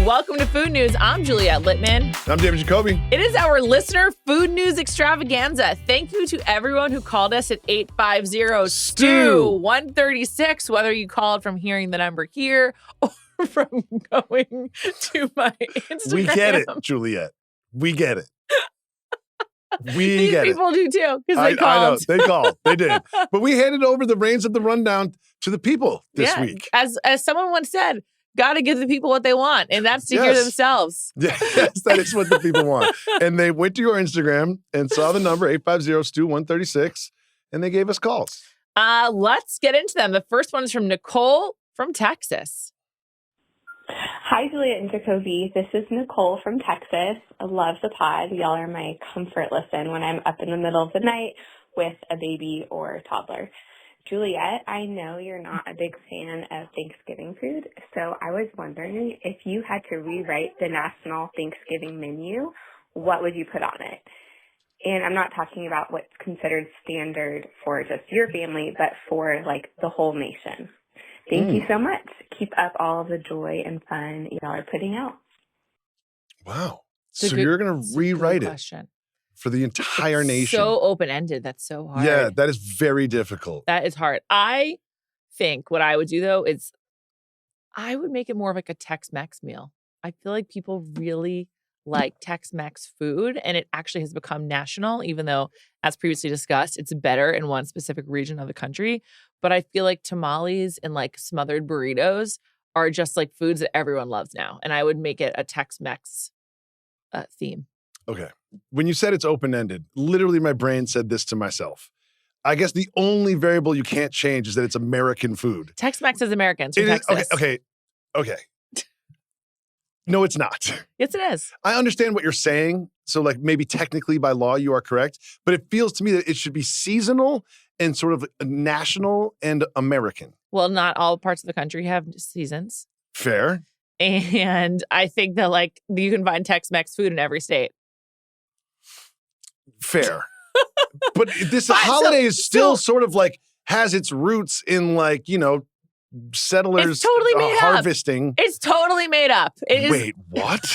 Welcome to Food News. I'm Juliet Litman. I'm Devon Jacoby. It is our listener food news extravaganza. Thank you to everyone who called us at 850-STEW-136, whether you called from hearing the number here or from going to my Instagram. We get it, Juliet. We get it. These people do too, because they called. I know. They called. They did. But we handed over the reins of the rundown to the people this week. As someone once said, got to give the people what they want, and that's to hear themselves. Yes, that is what the people want. And they went to your Instagram and saw the number 850-STEW-136, and they gave us calls. Let's get into them. The first one is from Nicole from Texas. Hi, Juliet and Jacoby. This is Nicole from Texas. I love the pod. Y'all are my comfort listen when I'm up in the middle of the night with a baby or toddler. Juliet, I know you're not a big fan of Thanksgiving food, so I was wondering if you had to rewrite the national Thanksgiving menu, what would you put on it? And I'm not talking about what's considered standard for just your family, but for like the whole nation. Thank you so much. Keep up all of the joy and fun y'all are putting out. Wow. So you're going to rewrite it for the entire nation. So open-ended. That's so hard. Yeah, that is very difficult. That is hard. I think what I would do, though, is I would make it more of like a Tex-Mex meal. I feel like people really like Tex-Mex food, and it actually has become national, even though, as previously discussed, it's better in one specific region of the country. But I feel like tamales and like smothered burritos are just like foods that everyone loves now. And I would make it a Tex-Mex theme. Okay. When you said it's open-ended, literally my brain said this to myself. I guess the only variable you can't change is that it's American food. Tex-Mex is Americans from Texas. Okay. No, it's not. Yes, it is. I understand what you're saying. So like maybe technically by law you are correct, but it feels to me that it should be seasonal and sort of national and American. Well, not all parts of the country have seasons. Fair. And I think that like you can find Tex-Mex food in every state. Fair. But this holiday is still sort of like has its roots in like, you know, settlers it's totally made harvesting. Up. It's totally made up. Wait, what?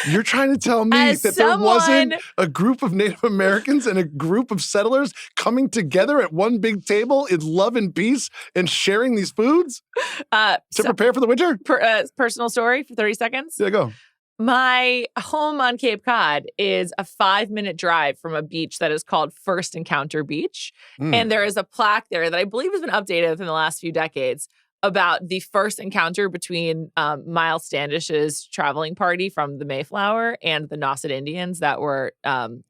You're trying to tell me that there wasn't a group of Native Americans and a group of settlers coming together at one big table in love and peace and sharing these foods to prepare for the winter? Personal story for 30 seconds. Yeah, go. My home on Cape Cod is a 5-minute drive from a beach that is called First Encounter Beach. And there is a plaque there that I believe has been updated within the last few decades about the first encounter between Miles Standish's traveling party from the Mayflower and the Nauset Indians that were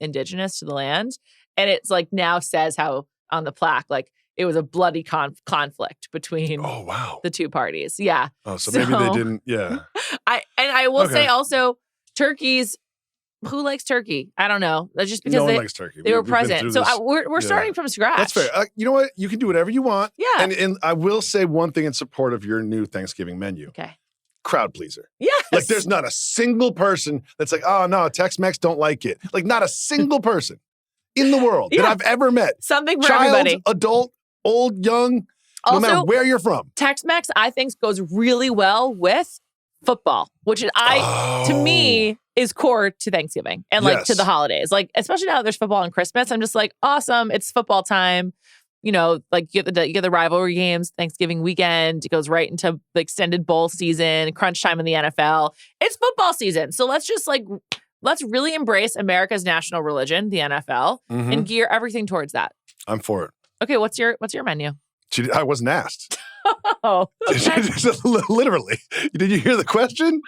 indigenous to the land. And it's like now says how on the plaque, like it was a bloody conflict between the two parties. Yeah. Oh, so maybe they didn't. Yeah. I will say also turkeys. Who likes turkey? I don't know. That's just because no one likes turkey. They were present. So we're starting from scratch. That's fair. You know what? You can do whatever you want. Yeah. And I will say one thing in support of your new Thanksgiving menu. Okay. Crowd pleaser. Yes. Like there's not a single person that's like, oh no, Tex-Mex don't like it. Like not a single person in the world that I've ever met. Something for everybody. Adult, old, young, also, no matter where you're from. Tex-Mex, I think, goes really well with football, which to me is core to Thanksgiving and like to the holidays. Like, especially now that there's football and Christmas, I'm just like, awesome. It's football time. You know, like you get the rivalry games, Thanksgiving weekend. It goes right into the extended bowl season, crunch time in the NFL. It's football season. So let's really embrace America's national religion, the NFL, and gear everything towards that. I'm for it. Okay, what's your menu? I wasn't asked. Oh, okay. Literally. Did you hear the question?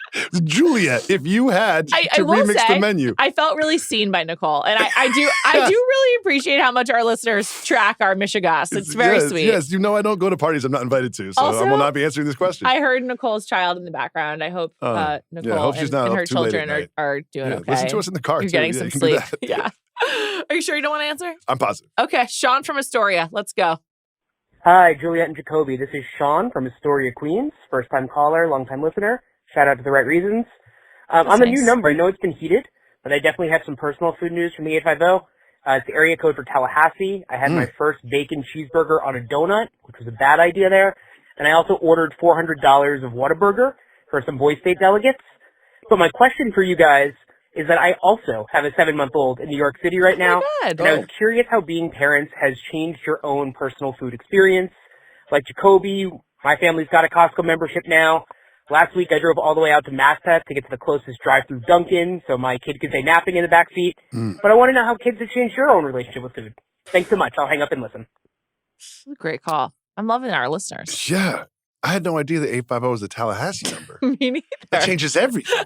Juliet, if you had to remix the menu. I felt really seen by Nicole. And I do really appreciate how much our listeners track our Mishigas. It's very sweet. Yes, you know I don't go to parties I'm not invited to, so also, I will not be answering this question. I heard Nicole's child in the background. I hope Nicole and her children are doing okay. Listen to us in the car, You're getting some sleep. Yeah. Are you sure you don't want to answer? I'm positive. Okay, Sean from Astoria. Let's go. Hi, Juliet and Jacoby. This is Sean from Astoria, Queens. First-time caller, long-time listener. Shout out to The Right Reasons. On the new number, I know it's been heated, but I definitely have some personal food news from the 850. It's the area code for Tallahassee. I had my first bacon cheeseburger on a donut, which was a bad idea there. And I also ordered $400 of Whataburger. for some boy state delegates. But my question for you guys is that I also have a 7-month-old in New York City right now. God. And I was curious how being parents has changed your own personal food experience. Like Jacoby, my family's got a Costco membership now. Last week, I drove all the way out to Masspeth to get to the closest drive-through Dunkin' so my kid could say napping in the back seat. But I want to know how kids have changed your own relationship with food. Thanks so much. I'll hang up and listen. This is a great call. I'm loving our listeners. Yeah. I had no idea that 850 was the Tallahassee number. Me neither. That changes everything.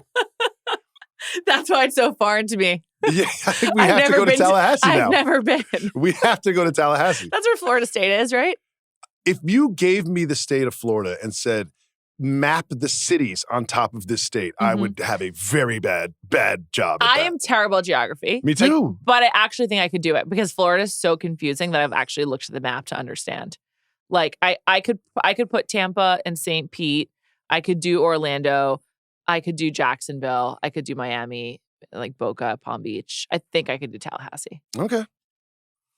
That's why it's so foreign to me. Yeah, I think we have to go to Tallahassee now. I've never been. We have to go to Tallahassee. That's where Florida State is, right? If you gave me the state of Florida and said, map the cities on top of this state, I would have a very bad job at that. I am terrible at geography. Me too. But I actually think I could do it because Florida is so confusing that I've actually looked at the map to understand. Like I could put Tampa and St. Pete. I could do Orlando. I could do Jacksonville. I could do Miami, like Boca, Palm Beach. I think I could do Tallahassee. Okay.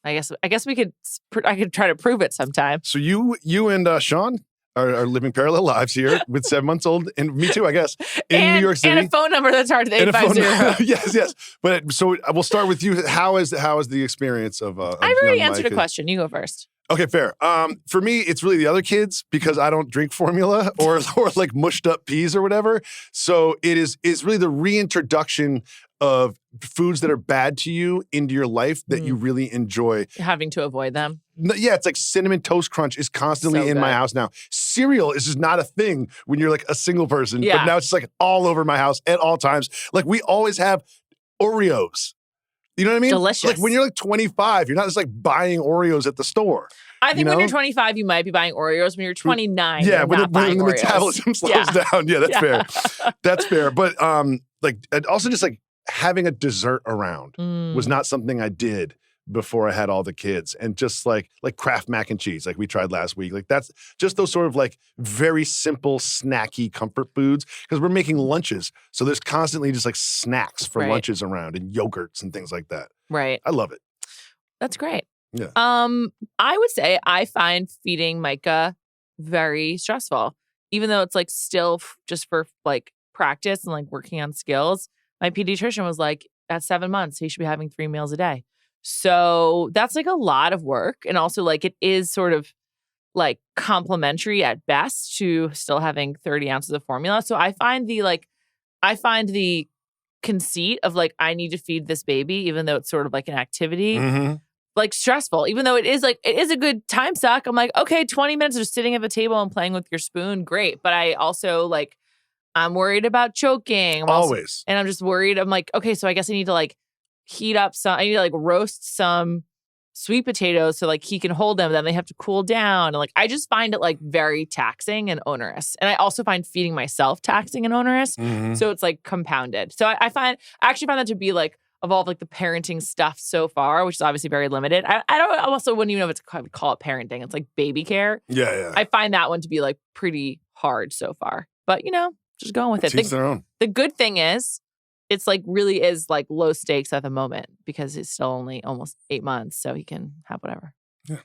I guess I could try to prove it sometime. So you and Sean are living parallel lives here with 7 months old, and me too, I guess, in New York City. And a phone number that's hard to 850. Yes. But so we'll start with you. How is the experience of? I've already answered a question. You go first. Okay, fair. For me, it's really the other kids because I don't drink formula or like mushed up peas or whatever. So it's really the reintroduction of foods that are bad to you into your life that you really enjoy. Having to avoid them. Yeah, it's like Cinnamon Toast Crunch is constantly in my house now. Cereal is just not a thing when you're like a single person. Yeah. But now it's just like all over my house at all times. Like we always have Oreos. You know what I mean? Delicious. Like when you're like 25, you're not just like buying Oreos at the store. I think when you're 25, you might be buying Oreos. When you're 29, you're not buying the Oreos. metabolism slows down. Yeah, that's fair. That's fair. But like also just like having a dessert around was not something I did before I had all the kids. And just like Kraft mac and cheese, like we tried last week. Like that's just those sort of like very simple, snacky comfort foods because we're making lunches. So there's constantly just like snacks for lunches around and yogurts and things like that. Right. I love it. That's great. Yeah. I would say I find feeding Micah very stressful, even though it's like still just for like practice and like working on skills. My pediatrician was like, at 7 months, he should be having 3 meals a day. So that's like a lot of work. And also like it is sort of like complementary at best to still having 30 ounces of formula. So I find the conceit of like, I need to feed this baby, even though it's sort of like an activity, like stressful, even though it is a good time suck. I'm like, okay, 20 minutes of just sitting at the table and playing with your spoon. Great. But I also like, I'm worried about choking. And I'm just worried. I'm like, okay, so I guess I need to like I need to like roast some sweet potatoes so like he can hold them. Then they have to cool down. And like, I just find it like very taxing and onerous. And I also find feeding myself taxing and onerous. So it's like compounded. So I actually find that to be like, of all of like the parenting stuff so far, which is obviously very limited. I wouldn't even know if I would call it parenting. It's like baby care. Yeah. I find that one to be like pretty hard so far. But just going with it. Teach their own. The good thing is, it's like really is like low stakes at the moment because he's still only almost 8 months, so he can have whatever. Yeah.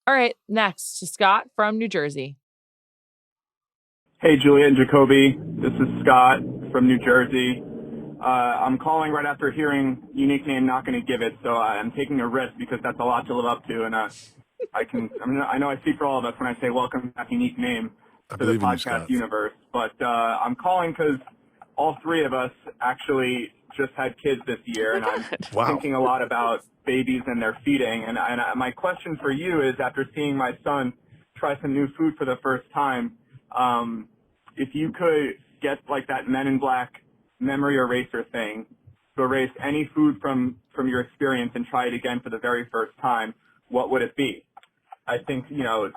All right, next to Scott from New Jersey. Hey, Juliet and Jacoby. This is Scott from New Jersey. I'm calling right after hearing unique name, not going to give it, so I'm taking a risk because that's a lot to live up to, and I know I speak for all of us when I say welcome back, unique name to the podcast universe, but I'm calling because all 3 of us actually just had kids this year, and I'm thinking a lot about babies and their feeding, and my question for you is, after seeing my son try some new food for the first time, if you could get like that Men in Black memory eraser thing to erase any food from your experience and try it again for the very first time, what would it be? I think,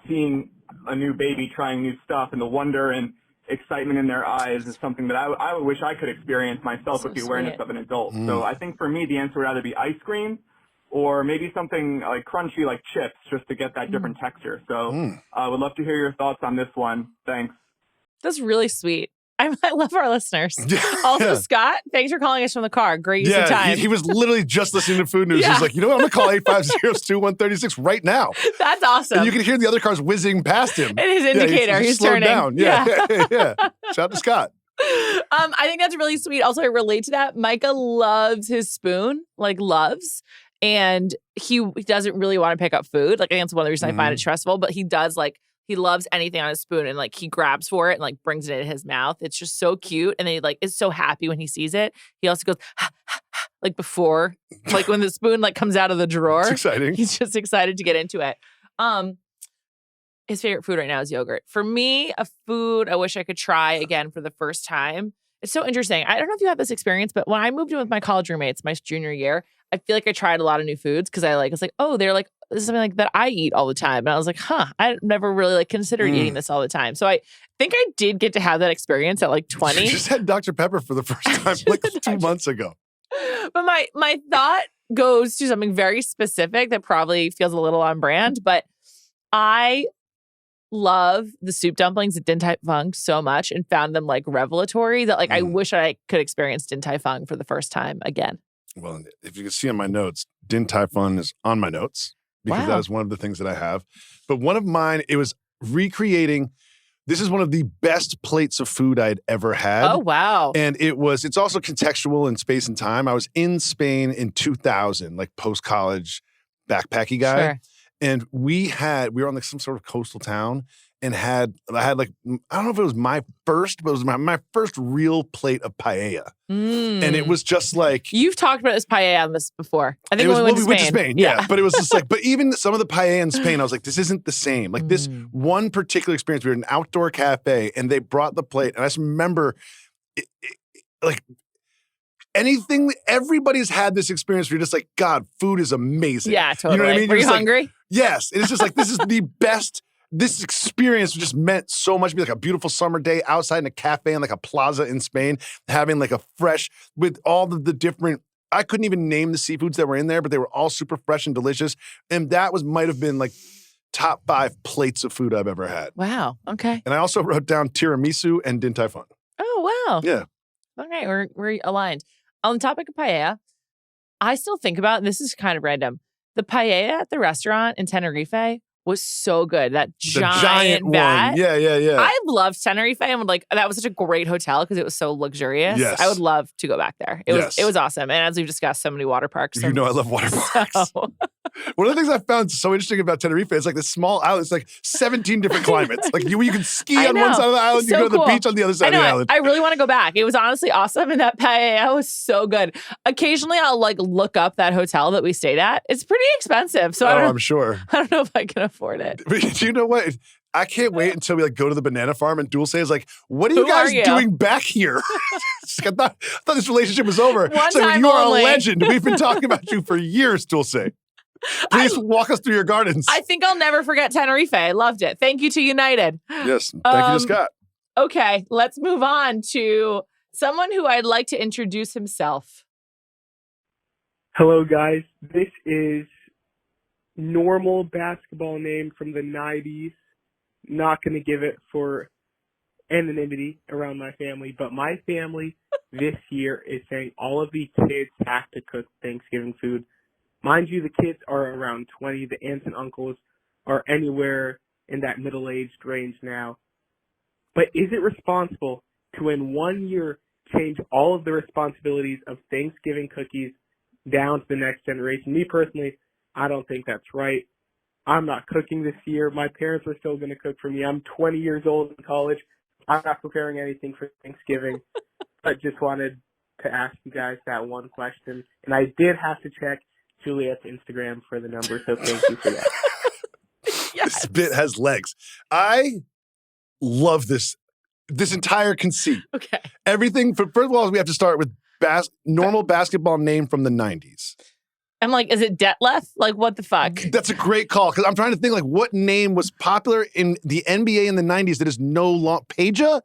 seeing a new baby trying new stuff and the wonder and excitement in their eyes is something that I wish I could experience myself with the awareness of an adult. So I think for me, the answer would either be ice cream or maybe something like crunchy like chips just to get that different texture. So I would love to hear your thoughts on this one. Thanks. That's really sweet. I love our listeners. Also, Scott, thanks for calling us from the car. Great use of time. He was literally just listening to Food News. He's like, you know what? I'm going to call 850-2136 right now. That's awesome. And you can hear the other cars whizzing past him. And his indicator, he's slowed turning. down. Yeah. Shout out to Scott. I think that's really sweet. Also, I relate to that. Micah loves his spoon, loves. And he doesn't really want to pick up food. I think that's one of the reasons I find it stressful. But he does, he loves anything on his spoon. And, he grabs for it and, brings it in his mouth. It's just so cute. And then he, is so happy when he sees it. He also goes, before, when the spoon, comes out of the drawer. It's exciting. He's just excited to get into it. His favorite food right now is yogurt. For me, a food I wish I could try again for the first time. It's so interesting. I don't know if you have this experience, but when I moved in with my college roommates my junior year, I feel like I tried a lot of new foods because I was oh, they're this is something that I eat all the time. And I was I never really considered eating this all the time. So I think I did get to have that experience at 20. You just had Dr. Pepper for the first time 2 months ago. But my thought goes to something very specific that probably feels a little on brand, but I love the soup dumplings at Din Tai Fung so much and found them revelatory that I wish I could experience Din Tai Fung for the first time again. Well, if you can see on my notes, Din Tai Fung is on my notes because that is one of the things that I have. But one of mine, it was recreating. This is one of the best plates of food I'd ever had. Oh, wow. And it's also contextual in space and time. I was in Spain in 2000, post-college backpacky guy. Sure. And we were on some sort of coastal town and I had I don't know if it was my first, but it was my first real plate of paella. And it was just You've talked about this paella on this before. I think we went to Spain. Yeah. But it was just but even some of the paella in Spain, I was this isn't the same. This one particular experience, we were in an outdoor cafe and they brought the plate. And I just remember everybody's had this experience where you're just God, food is amazing. Yeah, totally. You know what I mean? Were you hungry? Yes. And it's just this is the best. This experience just meant so much. It'd be a beautiful summer day outside in a cafe in a plaza in Spain, having a fresh, with all of the different, I couldn't even name the seafoods that were in there, but they were all super fresh and delicious. And that might have been top 5 plates of food I've ever had. Wow. Okay. And I also wrote down tiramisu and Din Tai Fung. Oh, wow. Yeah. Okay. We're aligned. On the topic of paella, I still think about, and this is kind of random, the paella at the restaurant in Tenerife was so good. That giant vat. One. Yeah. I loved Tenerife and that was such a great hotel because it was so luxurious. Yes. I would love to go back there. It was awesome. And as we've discussed, so many water parks. You know I love water parks. One of the things I found so interesting about Tenerife is this small island. It's 17 different climates. You can ski on one side of the island, you go to the beach on the other side of the island. I really want to go back. It was honestly awesome, and that paella was so good. Occasionally, I'll look up that hotel that we stayed at. It's pretty expensive, so I'm sure. I don't know if I can afford it. But you know what? I can't wait until we go to the banana farm and Dulce is what are you guys doing back here? I thought this relationship was over. One time you are only. a legend. We've been talking about you for years, Dulce. Please walk us through your gardens. I think I'll never forget Tenerife. I loved it. Thank you to United. Yes. Thank you to Scott. Okay, let's move on to someone who I'd like to introduce himself. Hello, guys. This is normal basketball name from the 90s. Not going to give it for anonymity around my family, but my family this year is saying all of the kids have to cook Thanksgiving food. Mind you, the kids are around 20. The aunts and uncles are anywhere in that middle-aged range now. But is it responsible to, in 1 year, change all of the responsibilities of Thanksgiving cookies down to the next generation? Me personally, I don't think that's right. I'm not cooking this year. My parents are still going to cook for me. I'm 20 years old in college. I'm not preparing anything for Thanksgiving. I just wanted to ask you guys that one question. And I did have to check Juliet's Instagram for the number, so thank you for that. Yes. This bit has legs. I love this entire conceit. Okay. Everything, first of all, we have to start with normal basketball name from the 90s. I'm is it Detlef? What the fuck? That's a great call, because I'm trying to think, what name was popular in the NBA in the 90s that is no longer, Peja?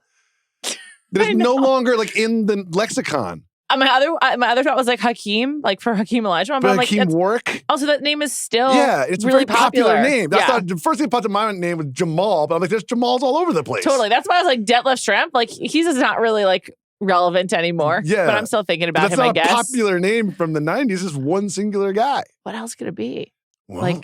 That is no longer, in the lexicon. My other thought was Hakeem, for Hakeem Olajuwon. But I'm Hakeem Warwick? Also, that name is still it's really a very popular name. I thought the first thing that popped in my name was Jamal, but I'm there's Jamals all over the place. Totally. That's why I was Detlef Schrempf. He's just not really relevant anymore. Yeah. But I'm still thinking about him, I guess. That's not a popular name from the 90s. It's one singular guy. What else could it be? Well,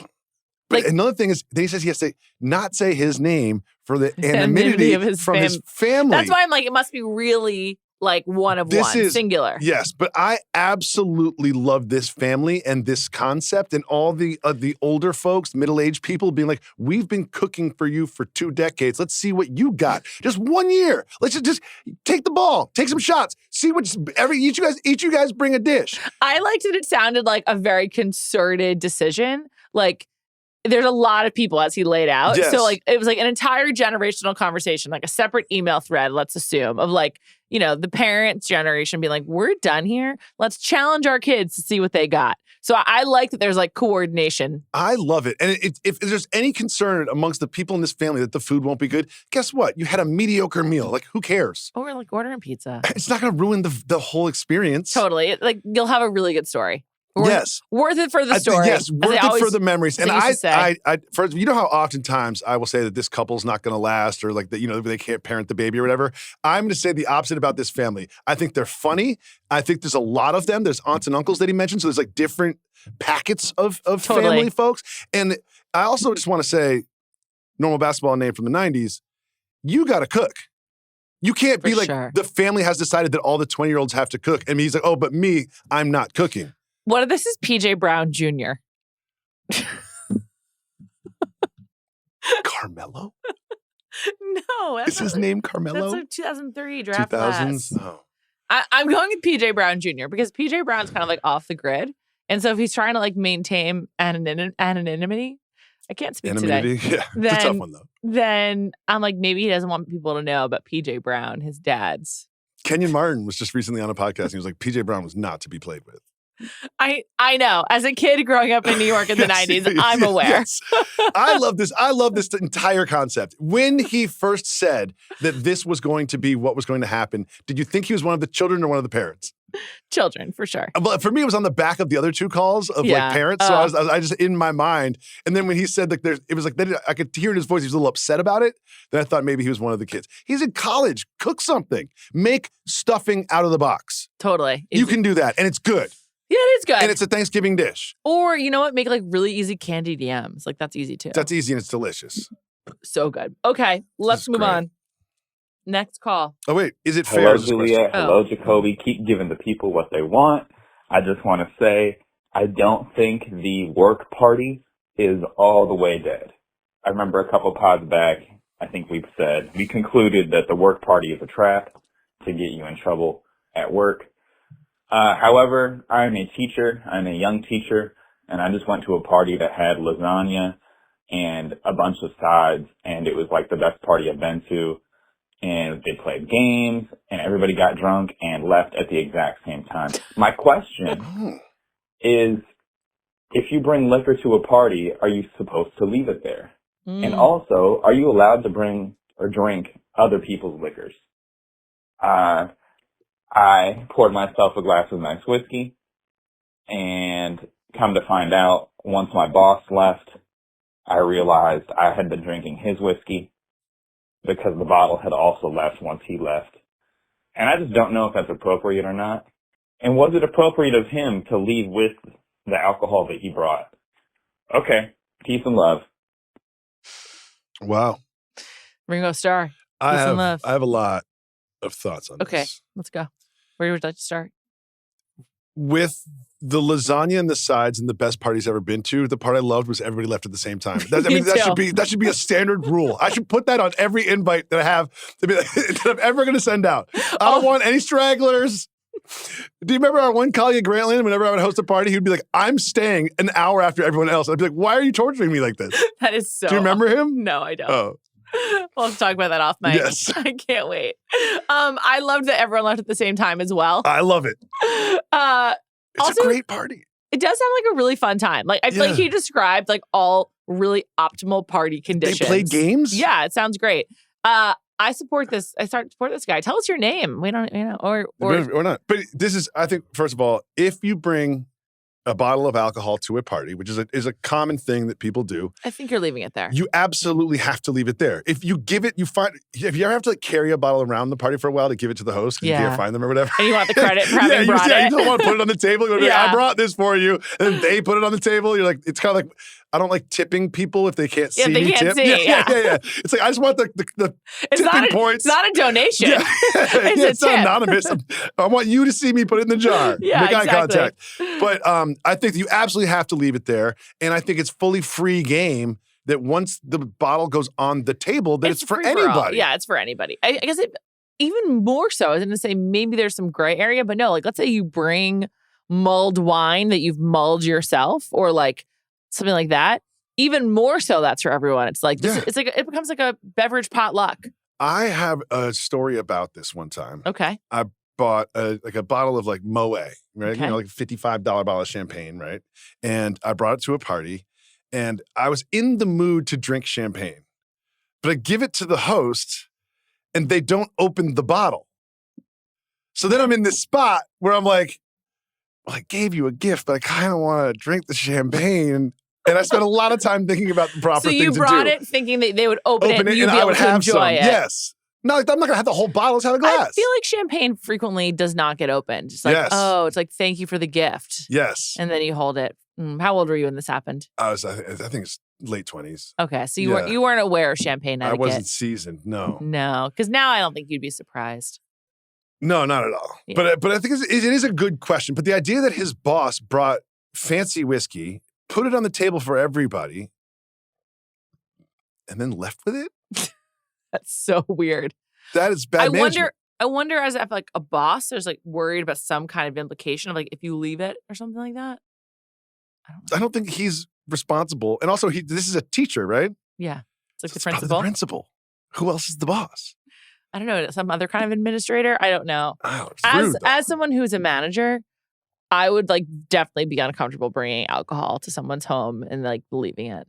but another thing is, then he says he has to not say his name for the anonymity from his family. That's why I'm like, it must be really like one of one, singular. Yes, but I absolutely love this family and this concept and all the older folks, middle-aged people being like, we've been cooking for you for 2 decades. Let's see what you got. Just 1 year. Let's just take the ball, take some shots, see what each you guys bring a dish. I liked it. It sounded like a very concerted decision. Like, there's a lot of people as he laid out. Yes. So like, it was like an entire generational conversation, like a separate email thread, let's assume, of like, you know, the parents' generation being like, we're done here. Let's challenge our kids to see what they got. So I like that there's like coordination. I love it. And if there's any concern amongst the people in this family that the food won't be good, guess what? You had a mediocre meal. Like, who cares? Or like ordering pizza. It's not going to ruin the whole experience. Totally. Like, you'll have a really good story. Worth it for the story. Yes, worth it for the memories. And I first, you know how oftentimes I will say that this couple's not going to last, or like that, you know, they can't parent the baby or whatever. I'm going to say the opposite about this family. I think they're funny. I think there's a lot of them. There's aunts and uncles that he mentioned, so there's like different packets of family folks. And I also just want to say, normal basketball name from the 90s, you got to cook. You can't be like, the family has decided that all the 20-year-olds have to cook. And he's like, oh, but me, I'm not cooking. What if this is PJ Brown Jr.? Carmelo? No. Is his name Carmelo? That's a 2003 draft 2000s? class. Oh. I'm going with PJ Brown Jr. because PJ Brown's kind of like off the grid. And so if he's trying to like maintain anonymity, I can't speak today. Yeah, it's a tough one though. Then I'm like, maybe he doesn't want people to know about PJ Brown, his dad's. Kenyon Martin was just recently on a podcast and he was like, PJ Brown was not to be played with. I know. As a kid growing up in New York in the 90s, I'm aware. Yes. I love this. I love this entire concept. When he first said that this was going to be what was going to happen, did you think he was one of the children or one of the parents? Children, for sure. But for me, it was on the back of the other 2 calls of like parents. So I just in my mind. And then when he said like it was like, I could hear in his voice, he was a little upset about it. Then I thought maybe he was one of the kids. He's in college. Cook something. Make stuffing out of the box. Totally. You can do that. And it's good. Yeah, it is good. And it's a Thanksgiving dish. Or, you know what? Make like really easy candied yams. Like, that's easy too. That's easy and it's delicious. So good. Okay, let's move on. Next call. Oh, wait. Is it fair? Hello, Juliet. Hello, Jacoby. Keep giving the people what they want. I just want to say, I don't think the work party is all the way dead. I remember a couple pods back, I think we concluded that the work party is a trap to get you in trouble at work. However, I'm a teacher. I'm a young teacher, and I just went to a party that had lasagna and a bunch of sides, and it was like the best party I've been to. And they played games, and everybody got drunk and left at the exact same time. My question is, if you bring liquor to a party, are you supposed to leave it there? And also, are you allowed to bring or drink other people's liquors? I poured myself a glass of nice whiskey, and come to find out, once my boss left, I realized I had been drinking his whiskey because the bottle had also left once he left. And I just don't know if that's appropriate or not. And was it appropriate of him to leave with the alcohol that he brought? Okay. Peace and love. Wow. Ringo Starr. Peace and love. I have a lot of thoughts on this. Okay, let's go. Where would you like to start? With the lasagna and the sides and the best parties I've ever been to, the part I loved was everybody left at the same time. That should be a standard rule. I should put that on every invite that I have that I'm ever going to send out. I don't want any stragglers. Do you remember our one colleague at Grantland? Whenever I would host a party, he'd be like, "I'm staying an hour after everyone else." I'd be like, "Why are you torturing me like this?" That is so. Do you remember him? No, I don't. Oh. We'll have to talk about that off mic. Yes. I can't wait. I loved that everyone left at the same time as well. I love it. It's also a great party. It does sound like a really fun time. Like, I feel like he described like all really optimal party conditions. They play games? Yeah, it sounds great. I support this. I support this guy. Tell us your name. We don't, or not. But this is, I think, first of all, if you bring a bottle of alcohol to a party, which is a common thing that people do. I think you're leaving it there. You absolutely have to leave it there. If you give it, if you ever have to like carry a bottle around the party for a while to give it to the host because you can't find them or whatever. And you want the credit for having brought it. You don't want to put it on the table. You want to be like, I brought this for you. And then they put it on the table. You're like, it's kind of like, I don't like tipping people if they can't see they me can't tip. see, Yeah. It's like I just want the tipping points. It's not a donation. Yeah. It's not tip. anonymous. I want you to see me put it in the jar. Yeah, Make eye exactly. contact. But I think you absolutely have to leave it there. And I think it's fully free game that once the bottle goes on the table, that it's for anybody. Yeah, it's for anybody. I guess even more so, I was going to say maybe there's some gray area, but no, like let's say you bring mulled wine that you've mulled yourself or like something like that. Even more so, that's for everyone. It's like it's like it becomes like a beverage potluck. I have a story about this one time. Okay. I bought a bottle of like Moe, right? Okay. You know, like a $55 bottle of champagne, right? And I brought it to a party and I was in the mood to drink champagne. But I give it to the host and they don't open the bottle. So then I'm in this spot where I'm like, well, I gave you a gift, but I kind of want to drink the champagne. And I spent a lot of time thinking about the proper thing to do. So you brought it thinking that they would open it and you'd be able to enjoy it. Yes. No, I'm not going to have the whole bottle. Let's have a glass. I feel like champagne frequently does not get opened. It's like, it's like, thank you for the gift. Yes. And then you hold it. How old were you when this happened? I think it's late 20s. Okay. So you weren't aware of champagne etiquette. I wasn't seasoned. No. No. Because now I don't think you'd be surprised. No, not at all. Yeah. But I think it is a good question. But the idea that his boss brought fancy whiskey, put it on the table for everybody, and then left with it? That's so weird. That is bad management. I wonder as if like a boss there's like worried about some kind of implication of like if you leave it or something like that. I don't think he's responsible. And also this is a teacher, right? Yeah. It's like so the principal. The principal. Who else is the boss? I don't know, some other kind of administrator. I don't know. Oh, it's rude, as someone who's a manager, I would like definitely be uncomfortable bringing alcohol to someone's home and like leaving it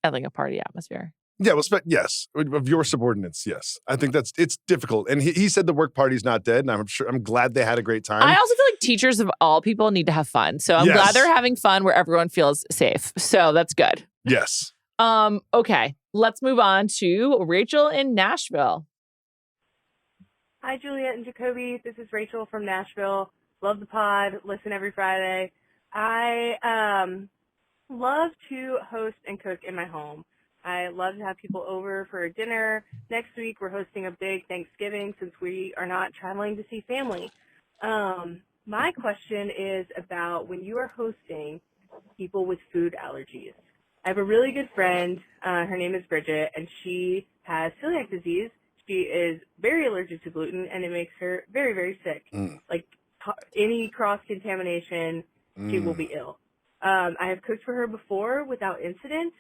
at like a party atmosphere. Yeah, well, yes, of your subordinates, yes. I think it's difficult. And he said the work party's not dead, and I'm glad they had a great time. I also feel like teachers of all people need to have fun. So I'm glad they're having fun where everyone feels safe. So that's good. Yes. Okay, let's move on to Rachel in Nashville. Hi, Juliet and Jacoby. This is Rachel from Nashville. Love the pod. Listen every Friday. I love to host and cook in my home. I love to have people over for dinner. Next week, we're hosting a big Thanksgiving since we are not traveling to see family. My question is about when you are hosting people with food allergies. I have a really good friend. Her name is Bridget, and she has celiac disease. She is very allergic to gluten, and it makes her very, very sick. Like any cross-contamination, she will be ill. I have cooked for her before without incident,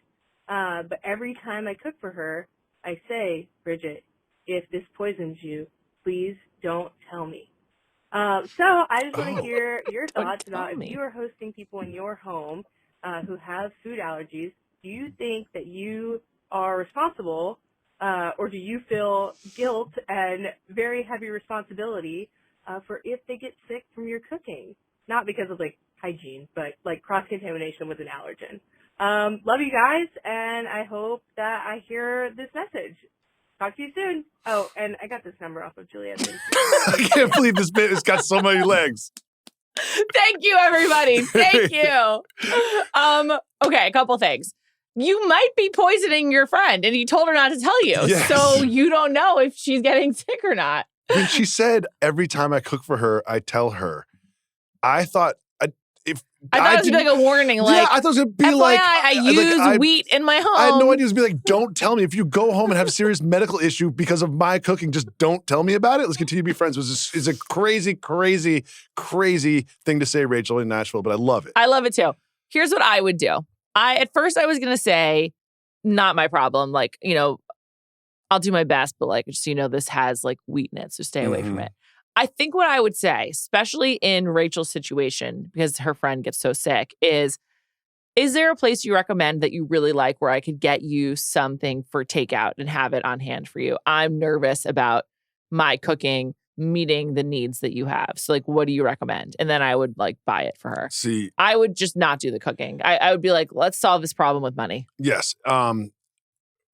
but every time I cook for her, I say, Bridget, if this poisons you, please don't tell me. So I just want to hear your thoughts about if you are hosting people in your home who have food allergies, do you think that you are responsible or do you feel guilt and very heavy responsibility for if they get sick from your cooking? Not because of, like, hygiene, but, like, cross-contamination with an allergen. Love you guys, and I hope that I hear this message. Talk to you soon. Oh, and I got this number off of Juliet. I can't believe this bit has got so many legs. Thank you, everybody. Thank you. Okay, a couple things. You might be poisoning your friend, and you told her not to tell you. Yes. So you don't know if she's getting sick or not. When she said, every time I cook for her, I tell her, I thought it was like a warning. Like, I thought it was going to be FYI, like, I use wheat in my home. I had no idea. It was going to be like, don't tell me. If you go home and have a serious medical issue because of my cooking, just don't tell me about it. Let's continue to be friends. It's a crazy, crazy, crazy thing to say, Rachel, in Nashville, but I love it. I love it too. Here's what I would do. At first I was going to say, not my problem. Like, you know, I'll do my best, but like, just, you know, this has like wheat in it, so stay away from it. I think what I would say, especially in Rachel's situation, because her friend gets so sick, is there a place you recommend that you really like where I could get you something for takeout and have it on hand for you? I'm nervous about my cooking meeting the needs that you have. So like, what do you recommend? And then I would like buy it for her. See, I would just not do the cooking. I would be like, let's solve this problem with money. Yes.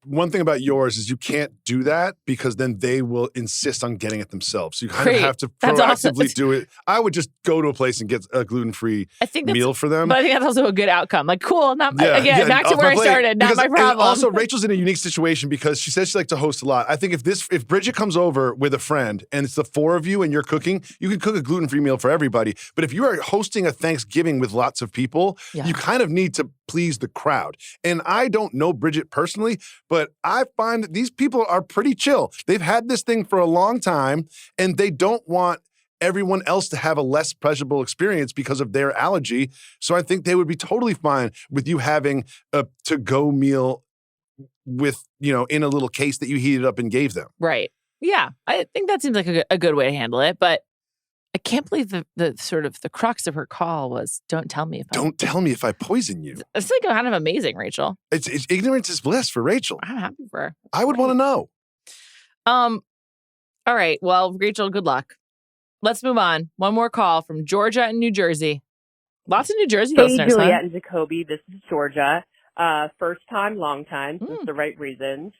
one thing about yours is you can't do that because then they will insist on getting it themselves. So you kind of have to proactively do it. I would just go to a place and get a gluten-free meal for them. But I think that's also a good outcome. Like, cool, back to where I started, not my problem. And also, Rachel's in a unique situation because she says she likes to host a lot. I think if Bridget comes over with a friend and it's the four of you and you're cooking, you can cook a gluten-free meal for everybody. But if you are hosting a Thanksgiving with lots of people, you kind of need to please the crowd. And I don't know Bridget personally, but I find that these people are pretty chill. They've had this thing for a long time, and they don't want everyone else to have a less pleasurable experience because of their allergy. So I think they would be totally fine with you having a to-go meal with, in a little case that you heated up and gave them. Right. Yeah. I think that seems like a good way to handle it, but I can't believe the sort of the crux of her call was, don't tell me if I poison you. It's like kind of amazing, Rachel. It's ignorance is bliss for Rachel. I'm happy for her. I would want to know. All right. Well, Rachel, good luck. Let's move on. One more call from Georgia and New Jersey. Lots of New Jersey listeners. Hey, Juliet and Jacoby. This is Georgia. First time, long time, since the right reasons.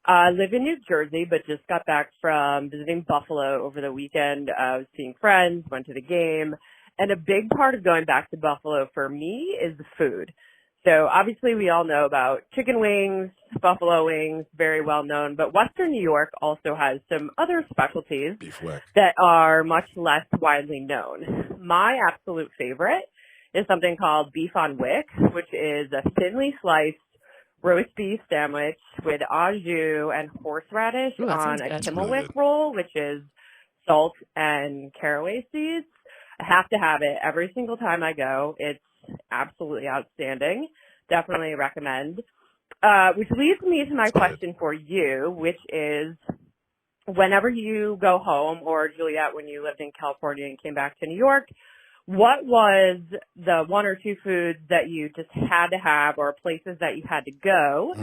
I live in New Jersey, but just got back from visiting Buffalo over the weekend. I was seeing friends, went to the game. And a big part of going back to Buffalo for me is the food. So obviously we all know about chicken wings, buffalo wings, very well known. But Western New York also has some other specialties that are much less widely known. My absolute favorite is something called beef on wick, which is a thinly sliced roast beef sandwich with au jus and horseradish on a Kimmelwick roll, which is salt and caraway seeds. I have to have it every single time I go. It's absolutely outstanding. Definitely recommend. Which leads me to my question for you, which is, whenever you go home, or Juliet, when you lived in California and came back to New York, what was the one or two foods that you just had to have, or places that you had to go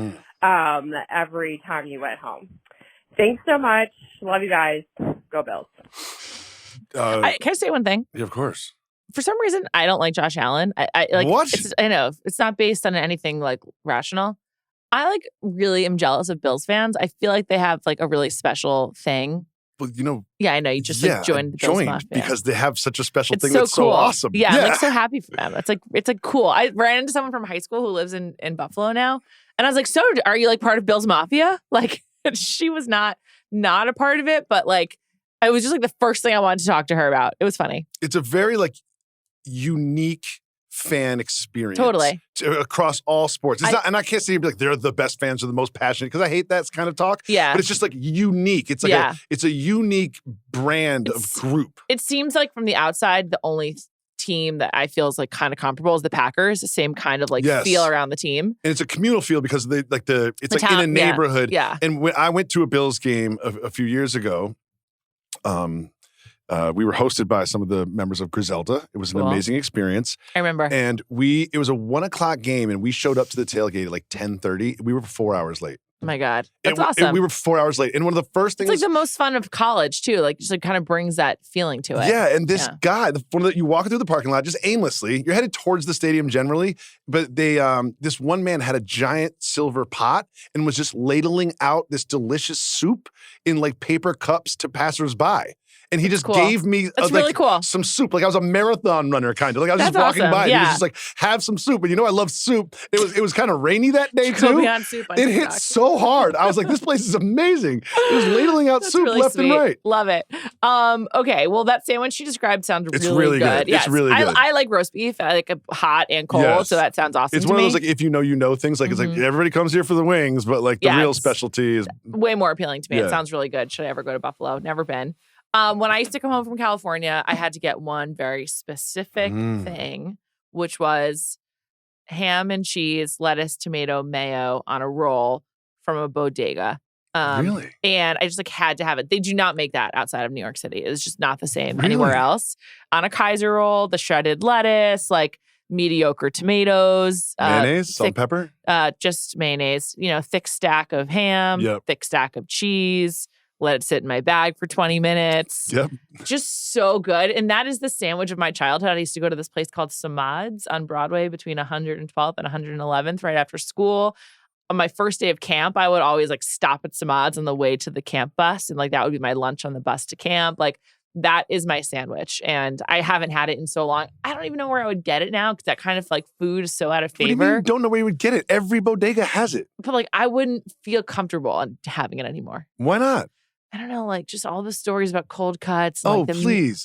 every time you went home? Thanks so much. Love you guys. Go Bills. Can I say one thing? Yeah, of course. For some reason, I don't like Josh Allen. I like what? I know it's not based on anything like rational. I really am jealous of Bills fans. I feel like they have a really special thing. Well, yeah, I know. You just joined the Bills Mafia because they have such a special thing so that's cool. so awesome. Yeah, I'm so happy for them. It's cool. I ran into someone from high school who lives in Buffalo now, and I was like, "So, are you part of Bills Mafia?" She was not a part of it, but it was just the first thing I wanted to talk to her about. It was funny. It's a very unique fan experience. Totally. Across all sports. It's not, and I can't say they're the best fans or the most passionate, because I hate that kind of talk. Yeah. But it's just unique. It's it's a unique brand of group. It seems from the outside, the only team that I feel is kind of comparable is the Packers. The same kind of feel around the team. And it's a communal feel because it's in a neighborhood. Yeah. And when I went to a Bills game a few years ago, we were hosted by some of the members of Griselda. It was an amazing experience. I remember. And it was a 1:00 game, and we showed up to the tailgate at 10:30. We were 4 hours late. Oh my God. That's awesome. We were 4 hours late. And one of the first things... It's the most fun of college, too. Just kind of brings that feeling to it. Yeah, and this guy, you walk through the parking lot just aimlessly. You're headed towards the stadium generally, but this one man had a giant silver pot and was just ladling out this delicious soup in paper cups to passersby. And he just gave me really cool. some soup. I was a marathon runner, kind of. I was just walking by. And he was just have some soup. And I love soup. It was kind of rainy that day, too. Soup it hit so hard. I was like, this place is amazing. It was ladling out soup really left sweet. and right. Love it. Okay, well, that sandwich you described sounds really good. Yes. It's really good. I like roast beef. I like it hot and cold, so that sounds awesome. It's one of those if you know things. It's everybody comes here for the wings, but the real specialty is way more appealing to me. It sounds really good. Should I ever go to Buffalo? Never been. When I used to come home from California, I had to get one very specific thing, which was ham and cheese, lettuce, tomato, mayo on a roll from a bodega. Really? And I just had to have it. They do not make that outside of New York City. It's just not the same anywhere else. On a Kaiser roll, the shredded lettuce, mediocre tomatoes. Mayonnaise, salt and pepper? Just mayonnaise. Thick stack of ham, thick stack of cheese. Let it sit in my bag for 20 minutes. Yep. Just so good. And that is the sandwich of my childhood. I used to go to this place called Samad's on Broadway between 112th and 111th right after school. on my first day of camp, I would always like stop at Samad's on the way to the camp bus. And like that would be my lunch on the bus to camp. Like that is my sandwich. And I haven't had it in so long. I don't even know where I would get it now because that kind of like food is so out of favor. What do you mean you don't know where you would get it? Every bodega has it. But like I wouldn't feel comfortable on having it anymore. Why not? I don't know, like just all the stories about cold cuts. Oh, like please.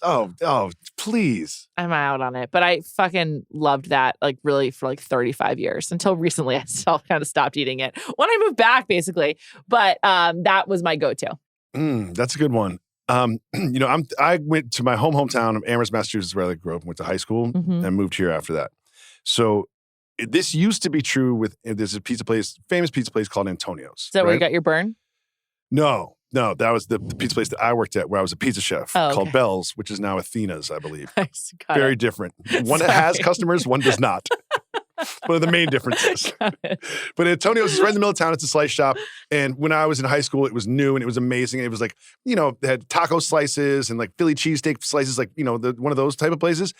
Please. I'm out on it. But I fucking loved that, like really for like 35 years until recently. I still kind of stopped eating it when I moved back, basically. But that was my go-to. That's a good one. I went to my hometown of Amherst, Massachusetts, where I grew up and went to high school and moved here after that. So this used to be true there's a famous pizza place called Antonio's. Is that where you got your burn? No, that was the pizza place that I worked at where I was a pizza chef called Bell's, which is now Athena's, I believe. Very different. One has customers, one does not. One of the main differences. But Antonio's is right in the middle of town. It's a slice shop. And when I was in high school, it was new and it was amazing. It was like, they had taco slices and like Philly cheesesteak slices, like, one of those type of places.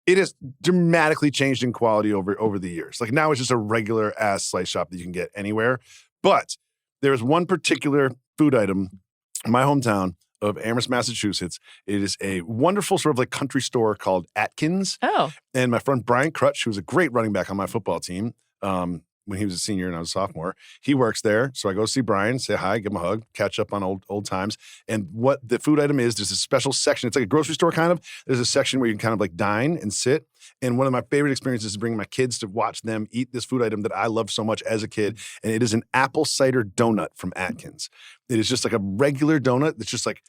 It has dramatically changed in quality over the years. Like now it's just a regular ass slice shop that you can get anywhere. But there's one particular food item in my hometown of Amherst, Massachusetts. It is a wonderful sort of like country store called Atkins. Oh. And my friend Brian Crutch, who was a great running back on my football team when he was a senior and I was a sophomore, he works there. So I go see Brian, say hi, give him a hug, catch up on old times. And what the food item is, there's a special section. It's like a grocery store kind of. There's a section where you can kind of like dine and sit. And one of my favorite experiences is bringing my kids to watch them eat this food item that I loved so much as a kid. And it is an apple cider donut from Atkins. It is just like a regular donut that's just like,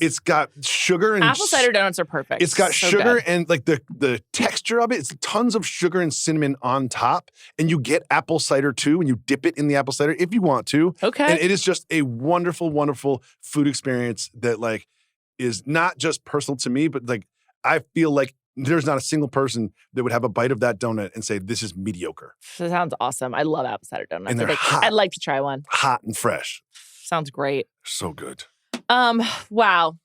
it's got sugar and apple cider donuts are perfect. It's got sugar and like the texture of it, it's tons of sugar and cinnamon on top. And you get apple cider too, and you dip it in the apple cider if you want to. Okay. And it is just a wonderful, wonderful food experience that like is not just personal to me, but like I feel like there's not a single person that would have a bite of that donut and say, this is mediocre. That sounds awesome. I love apple cider donuts. And they're hot. I'd like to try one. Hot and fresh. Sounds great. So good. Wow.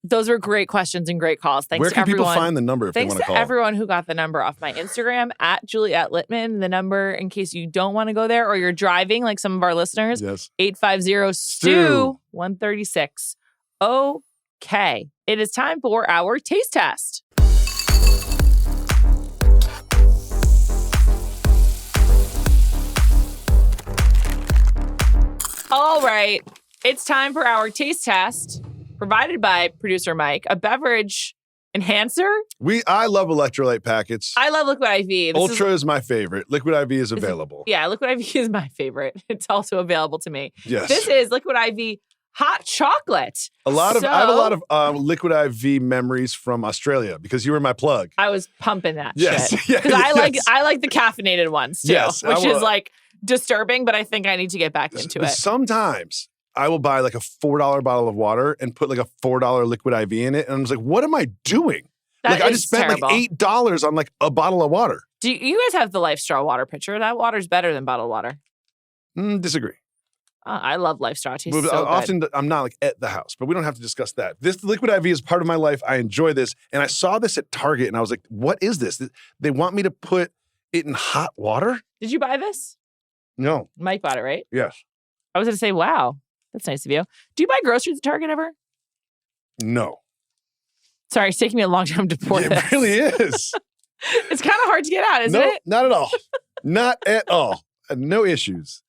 Those were great questions and great calls. Thanks Where to can everyone. people find the number if they want to call? Thanks to everyone who got the number off my Instagram at Juliet Litman. The number, in case you don't want to go there or you're driving like some of our listeners, 850-STU-136. Okay. It is time for our taste test. All right. It's time for our taste test provided by producer Mike, a beverage enhancer. I love electrolyte packets. I love Liquid I.V. Ultra is my favorite. Liquid I.V. is available. Liquid I.V. is my favorite. It's also available to me. Yes. This is Liquid I.V. hot chocolate. I have a lot of Liquid I.V. memories from Australia because you were my plug. I was pumping that shit. Because I like the caffeinated ones too, which is like disturbing, but I think I need to get back into it. Sometimes I will buy like a $4 bottle of water and put like a $4 Liquid IV in it. And I'm just like, what am I doing? I just spent terrible. like $8 on like a bottle of water. Do you guys have the Life Straw water pitcher? That water's better than bottled water. Disagree. I love Life Straw. It tastes so good. Often I'm not like at the house, but we don't have to discuss that. This Liquid IV is part of my life. I enjoy this. And I saw this at Target and I was like, what is this? They want me to put it in hot water? Did you buy this? No. Mike bought it, right? Yes. I was going to say, wow, that's nice of you. Do you buy groceries at Target ever? No. Sorry, it's taking me a long time to pour this. It really is. It's kind of hard to get out, isn't it? Not at all. Not at all. No issues.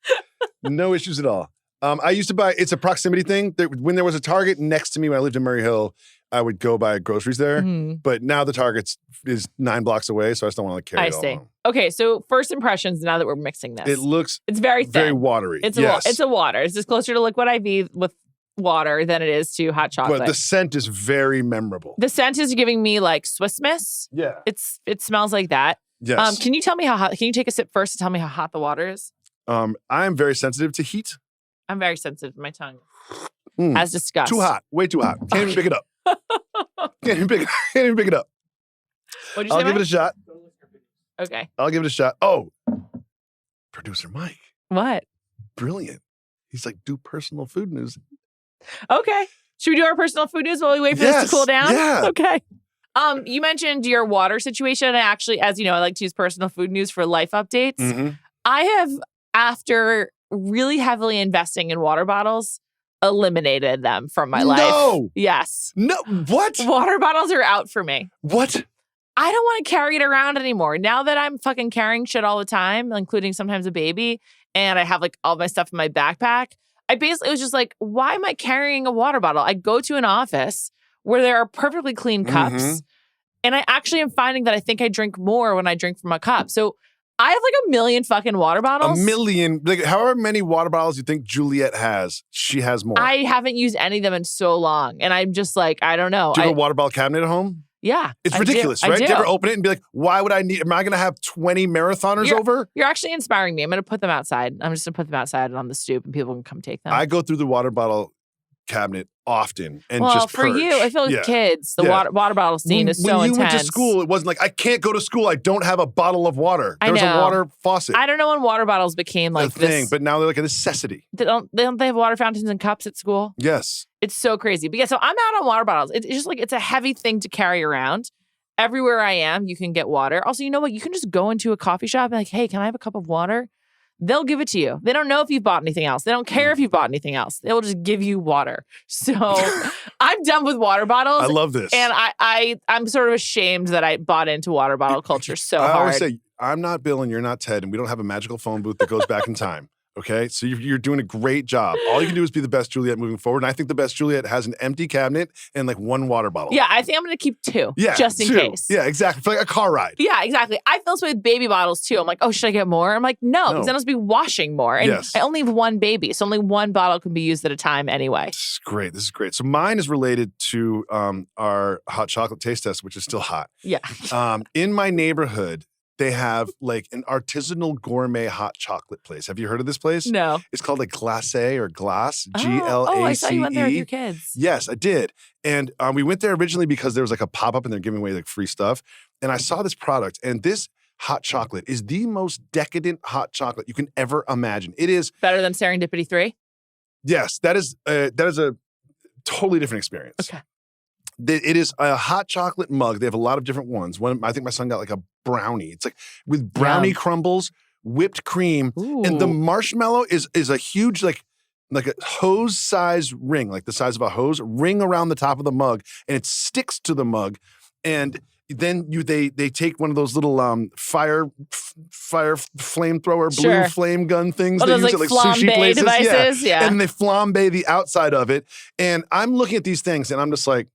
No issues at all. I used to buy, it's a proximity thing. When there was a Target next to me when I lived in Murray Hill, I would go buy groceries there. But now the Target is 9 blocks away, so I just don't want to carry it all home. Okay, so first impressions now that we're mixing this. It's very thin. Very watery. It's a water. It's just closer to Liquid IV with water than it is to hot chocolate. But the scent is very memorable. The scent is giving me like Swiss Miss. Yeah. It smells like that. Yes. Can you tell me can you take a sip first and tell me how hot the water is? I'm very sensitive to heat. I'm very sensitive to my tongue. As discussed. Too hot. Way too hot. Can't even pick it up. Can't even pick it up. What'd you say, I'll give Mike? it a shot. Okay. I'll give it a shot. Oh, producer Mike. What? Brilliant. He's like, do personal food news. Okay. Should we do our personal food news while we wait for this to cool down? Yeah. Okay. You mentioned your water situation. I actually, as you know, I like to use personal food news for life updates. Mm-hmm. I have, after really heavily investing in water bottles eliminated them from my life. No. Yes. No. What? Water bottles are out for me. What? I don't want to carry it around anymore. Now that I'm fucking carrying shit all the time, including sometimes a baby, and I have like all my stuff in my backpack, I basically was just like, why am I carrying a water bottle? I go to an office where there are perfectly clean cups, and I actually am finding that I think I drink more when I drink from a cup. So I have like a million fucking water bottles. A million. Like, however many water bottles you think Juliet has, she has more. I haven't used any of them in so long. And I'm just like, I don't know. Do you have a water bottle cabinet at home? Yeah. It's ridiculous, right? Do you ever open it and be like, why would I need, am I going to have 20 marathoners over? You're actually inspiring me. I'm going to put them outside. I'm just going to put them outside on the stoop and people can come take them. I go through the water bottle cabinet often and well, just for purge. you, I feel like kids, the water bottle scene is so intense. When you went to school, it wasn't like, I can't go to school. I don't have a bottle of water. There's a water faucet. I don't know when water bottles became like a thing, but now they're like a necessity. They don't they have water fountains and cups at school? Yes. It's so crazy. But yeah, so I'm out on water bottles. It's just like, it's a heavy thing to carry around. Everywhere I am, you can get water. Also, you know what? You can just go into a coffee shop and be like, hey, can I have a cup of water? They'll give it to you. They don't know if you've bought anything else. They don't care if you've bought anything else. They will just give you water. So I'm done with water bottles. I love this. And I'm sort of ashamed that I bought into water bottle culture so hard. I always say, I'm not Bill and you're not Ted, and we don't have a magical phone booth that goes back in time. Okay, so you're doing a great job. All you can do is be the best Juliet moving forward. And I think the best Juliet has an empty cabinet and like one water bottle. Yeah, I think I'm going to keep two. Yeah, just in case. Yeah, exactly. For like a car ride. Yeah, exactly. I feel this way with baby bottles too. I'm like, oh, should I get more? I'm like, no, because then I'll be washing more. And I only have one baby, so only one bottle can be used at a time anyway. This is great. This is great. So mine is related to our hot chocolate taste test, which is still hot. Yeah. In my neighborhood, they have like an artisanal gourmet hot chocolate place. Have you heard of this place? No. It's called like Glacé or Glace, Glace. Oh, I saw you went there with your kids. Yes, I did. And we went there originally because there was like a pop-up and they're giving away like free stuff. And I saw this product, and this hot chocolate is the most decadent hot chocolate you can ever imagine. It is better than Serendipity 3? Yes, that is a totally different experience. Okay. It is a hot chocolate mug. They have a lot of different ones. One, I think my son got like a brownie. It's like with brownie crumbles, whipped cream, and the marshmallow is a huge like a hose size ring, like the size of a hose, ring around the top of the mug, and it sticks to the mug. And then they take one of those little fire flamethrower blue flame gun things they use at like sushi places. Devices? Yeah. And they flambe the outside of it. And I'm looking at these things and I'm just like,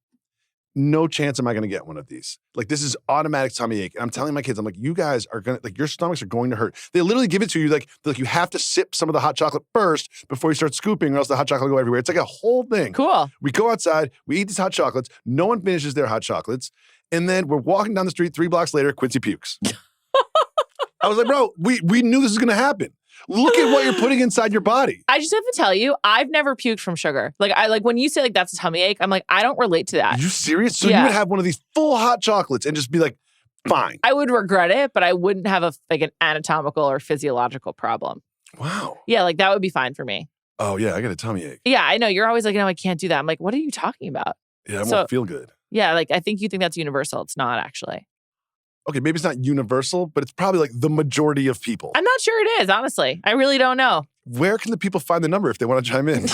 no chance am I going to get one of these. Like, this is automatic tummy ache. And I'm telling my kids, I'm like, you guys are going to, like, your stomachs are going to hurt. They literally give it to you, like you have to sip some of the hot chocolate first before you start scooping, or else the hot chocolate will go everywhere. It's like a whole thing. Cool. We go outside, we eat these hot chocolates. No one finishes their hot chocolates. And then we're walking down the street 3 blocks later, Quincy pukes. I was like, bro, we knew this was going to happen. Look at what you're putting inside your body. I just have to tell you, I've never puked from sugar. Like when you say like that's a tummy ache, I'm like, I don't relate to that. Are you serious? So you would have one of these full hot chocolates and just be like, fine. I would regret it, but I wouldn't have an anatomical or physiological problem. Wow. Yeah, like that would be fine for me. Oh yeah, I got a tummy ache. Yeah, I know. You're always like, no, I can't do that. I'm like, what are you talking about? Yeah, I won't feel good. Yeah, like I think you think that's universal. It's not actually. Okay, maybe it's not universal, but it's probably like the majority of people. I'm not sure it is, honestly. I really don't know. Where can the people find the number if they want to chime in?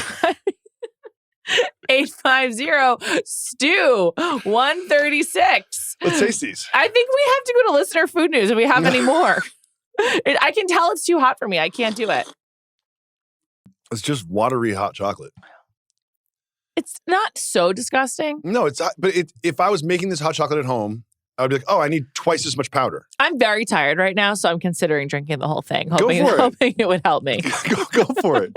850-STEW-136. Let's taste these. I think we have to go to listener food news if we have any more. I can tell it's too hot for me. I can't do it. It's just watery hot chocolate. It's not so disgusting. No, it's but if I was making this hot chocolate at home, I would be like, oh, I need twice as much powder. I'm very tired right now, so I'm considering drinking the whole thing, hoping it would help me. Go for it.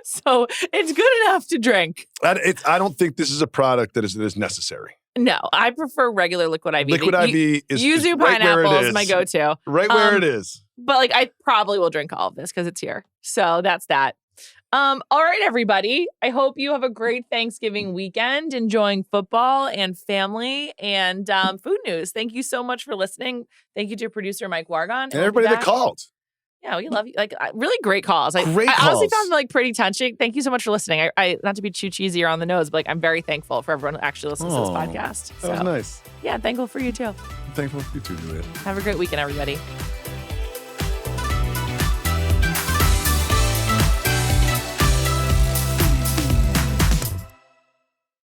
So it's good enough to drink. I don't think this is a product that is necessary. No, I prefer regular Liquid IV. Liquid IV is Yuzu right pineapple where it is my go-to. Right where it is. But like, I probably will drink all of this because it's here. So that's that. All right, everybody. I hope you have a great Thanksgiving weekend, enjoying football and family and food news. Thank you so much for listening. Thank you to producer Mike Wargon. And everybody that called. Yeah, we love you. Like, really great calls. I calls. honestly found them like pretty touching. Thank you so much for listening. I not to be too cheesy or on the nose, but like I'm very thankful for everyone who actually listens to this podcast. That was nice. Yeah, thankful for you too. Thankful for you too, Juliet. Have a great weekend, everybody.